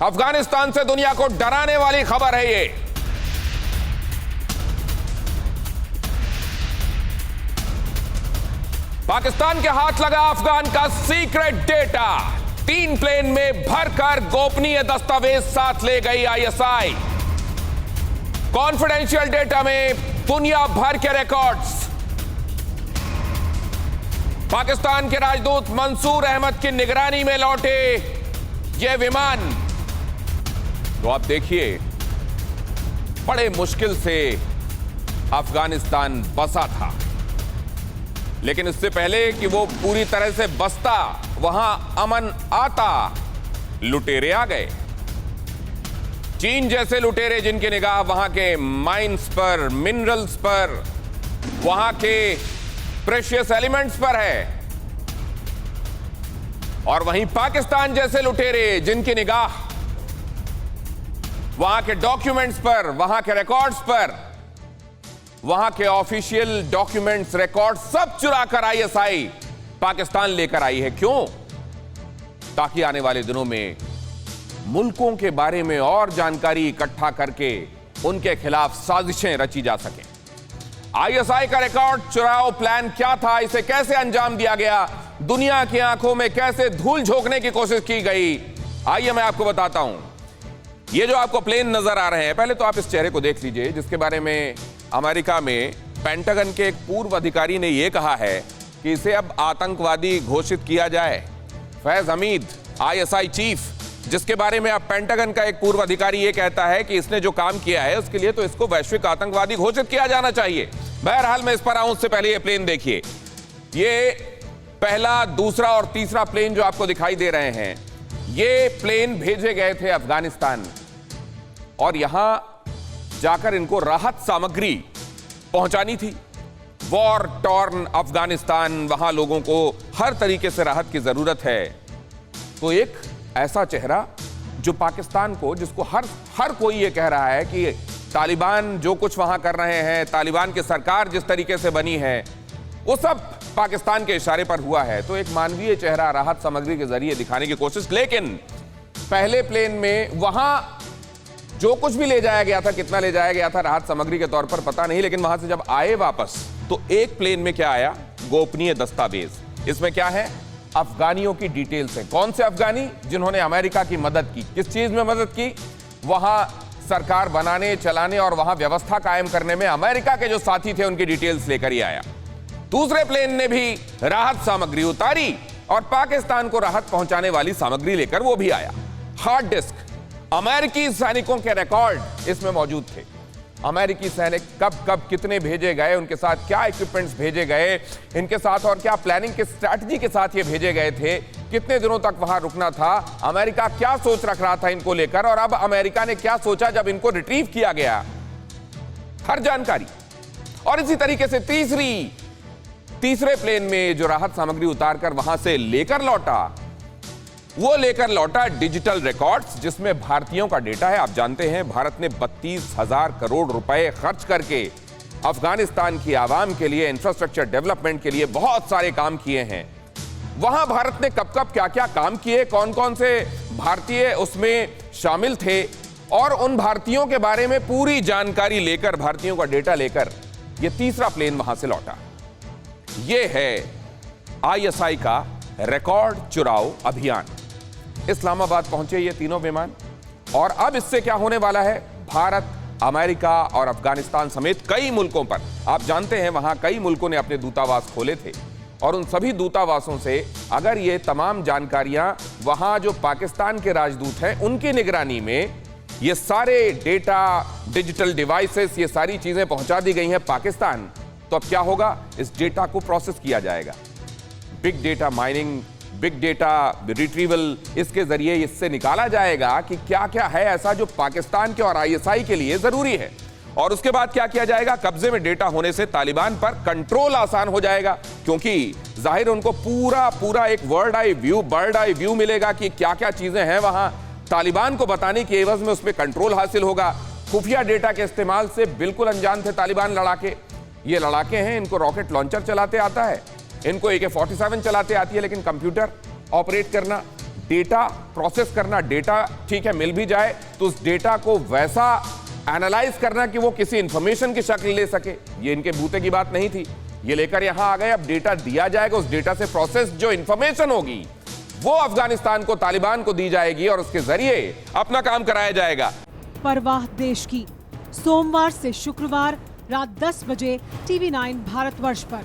अफगानिस्तान से दुनिया को डराने वाली खबर है ये। पाकिस्तान के हाथ लगा अफगान का सीक्रेट डेटा। 3 प्लेन में भरकर गोपनीय दस्तावेज साथ ले गई आईएसआई। कॉन्फिडेंशियल डेटा में दुनिया भर के रिकॉर्ड्स। पाकिस्तान के राजदूत मंसूर अहमद की निगरानी में लौटे ये विमान। तो आप देखिए, बड़े मुश्किल से अफगानिस्तान बसा था, लेकिन इससे पहले कि वो पूरी तरह से बसता, वहां अमन आता, लुटेरे आ गए। चीन जैसे लुटेरे जिनकी निगाह वहां के माइंस पर, मिनरल्स पर, वहां के प्रेशियस एलिमेंट्स पर है, और वहीं पाकिस्तान जैसे लुटेरे जिनकी निगाह वहां के डॉक्यूमेंट्स पर, वहां के रिकॉर्ड्स पर, वहां के ऑफिशियल डॉक्यूमेंट्स, रिकॉर्ड्स सब चुराकर आईएसआई पाकिस्तान लेकर आई है। क्यों? ताकि आने वाले दिनों में मुल्कों के बारे में और जानकारी इकट्ठा करके उनके खिलाफ साजिशें रची जा सकें। आईएसआई का रिकॉर्ड चुराओ प्लान क्या था, इसे कैसे अंजाम दिया गया, दुनिया की आंखों में कैसे धूल झोंकने की कोशिश की गई, आइए मैं आपको बताता हूं। ये जो आपको प्लेन नजर आ रहे हैं, पहले तो आप इस चेहरे को देख लीजिए, जिसके बारे में अमेरिका में पेंटागन के एक पूर्व अधिकारी ने यह कहा है कि इसे अब आतंकवादी घोषित किया जाए। फैज हमीद, आईएसआई चीफ, जिसके बारे में अब पेंटागन का एक पूर्व अधिकारी यह कहता है कि इसने जो काम किया है उसके लिए तो इसको वैश्विक आतंकवादी घोषित किया जाना चाहिए। बहरहाल मैं इस पर आऊं, उससे पहले ये प्लेन देखिए। ये पहला, दूसरा और तीसरा प्लेन जो आपको दिखाई दे रहे हैं, ये प्लेन भेजे गए थे अफगानिस्तान, और यहां जाकर इनको राहत सामग्री पहुंचानी थी। वॉर टॉर्न अफगानिस्तान, वहां लोगों को हर तरीके से राहत की जरूरत है। तो एक ऐसा चेहरा जो पाकिस्तान को, जिसको हर कोई ये कह रहा है कि तालिबान जो कुछ वहां कर रहे हैं, तालिबान की सरकार जिस तरीके से बनी है, वो सब पाकिस्तान के इशारे पर हुआ है। तो एक मानवीय चेहरा राहत सामग्री के जरिए दिखाने की कोशिश। लेकिन पहले प्लेन में वहां जो कुछ भी ले जाया गया था, कितना ले जाया गया था राहत सामग्री के तौर पर पता नहीं, लेकिन वहां से जब आए वापस तो एक प्लेन में क्या आया? गोपनीय दस्तावेज। इसमें क्या है? अफगानियों की डिटेल्स है। कौन से अफगानी? जिन्होंने अमेरिका की मदद की। किस चीज में मदद की? वहां सरकार बनाने, चलाने और वहां व्यवस्था कायम करने में अमेरिका के जो साथी थे उनकी डिटेल्स लेकर ही आया। दूसरे प्लेन ने भी राहत सामग्री उतारी और पाकिस्तान को राहत पहुंचाने वाली सामग्री लेकर वो भी आया। हार्ड डिस्क, अमेरिकी सैनिकों के रिकॉर्ड इसमें मौजूद थे। अमेरिकी सैनिक कब कब कितने भेजे गए, उनके साथ क्या इक्विपमेंट्स भेजे गए, इनके साथ और क्या प्लानिंग की स्ट्रैटेजी के साथ ये भेजे गए थे, कितने दिनों तक वहां रुकना था, अमेरिका क्या सोच रख रहा था इनको लेकर, और अब अमेरिका ने क्या सोचा जब इनको रिट्रीव किया गया, हर जानकारी। और इसी तरीके से तीसरे प्लेन में जो राहत सामग्री उतारकर वहां से लेकर लौटा, वो लेकर लौटा डिजिटल रिकॉर्ड्स, जिसमें भारतीयों का डेटा है। आप जानते हैं भारत ने 32,000 करोड़ रुपए खर्च करके अफगानिस्तान की आवाम के लिए, इंफ्रास्ट्रक्चर डेवलपमेंट के लिए बहुत सारे काम किए हैं। वहां भारत ने कब कब क्या क्या काम किए, कौन कौन से भारतीय उसमें शामिल थे, और उन भारतीयों के बारे में पूरी जानकारी लेकर, भारतीयों का डेटा लेकर यह तीसरा प्लेन वहां से लौटा। यह है आईएसआई का रिकॉर्ड चुराओ अभियान। इस्लामाबाद पहुंचे ये तीनों विमान, और अब इससे क्या होने वाला है? भारत, अमेरिका और अफगानिस्तान समेत कई मुल्कों पर, आप जानते हैं वहां कई मुल्कों ने अपने दूतावास खोले थे, और उन सभी दूतावासों से अगर ये तमाम जानकारियां वहां जो पाकिस्तान के राजदूत हैं उनकी निगरानी में ये सारे डेटा, डिजिटल डिवाइसेस, ये सारी चीजें पहुंचा दी गई हैं पाकिस्तान, तो अब क्या होगा? इस डेटा को प्रोसेस किया जाएगा। Big data mining, big data retrieval, इसके जरिए इससे निकाला जाएगा कि क्या क्या है ऐसा जो पाकिस्तान के और आईएसआई के लिए जरूरी है। और उसके बाद क्या किया जाएगा? कब्जे में डेटा होने से तालिबान पर कंट्रोल आसान हो जाएगा, क्योंकि जाहिर उनको पूरा एक बर्ड आई व्यू मिलेगा कि क्या क्या चीजें हैं वहां। तालिबान को बताने की एवज में उसमें कंट्रोल हासिल होगा। खुफिया डेटा के इस्तेमाल से बिल्कुल अनजान थे तालिबान लड़ाके। ये लड़ाके हैं, इनको रॉकेट लॉन्चर चलाते आता है, इनको AK-47 चलाते आती है, लेकिन कंप्यूटर ऑपरेट करना, डेटा प्रोसेस करना, डेटा ठीक है मिल भी जाए तो उस डेटा को वैसा एनालाइज करना कि वो किसी इंफॉर्मेशन की शक्ल ले सके, ये इनके बूते की बात नहीं थी। ये लेकर यहां आ गए, अब डेटा दिया जाएगा, उस डेटा से प्रोसेस जो इंफॉर्मेशन होगी वो अफगानिस्तान को, तालिबान को दी जाएगी और उसके जरिए अपना काम कराया जाएगा। परवाह देश की, सोमवार से शुक्रवार रात 10 बजे TV9 भारतवर्ष पर।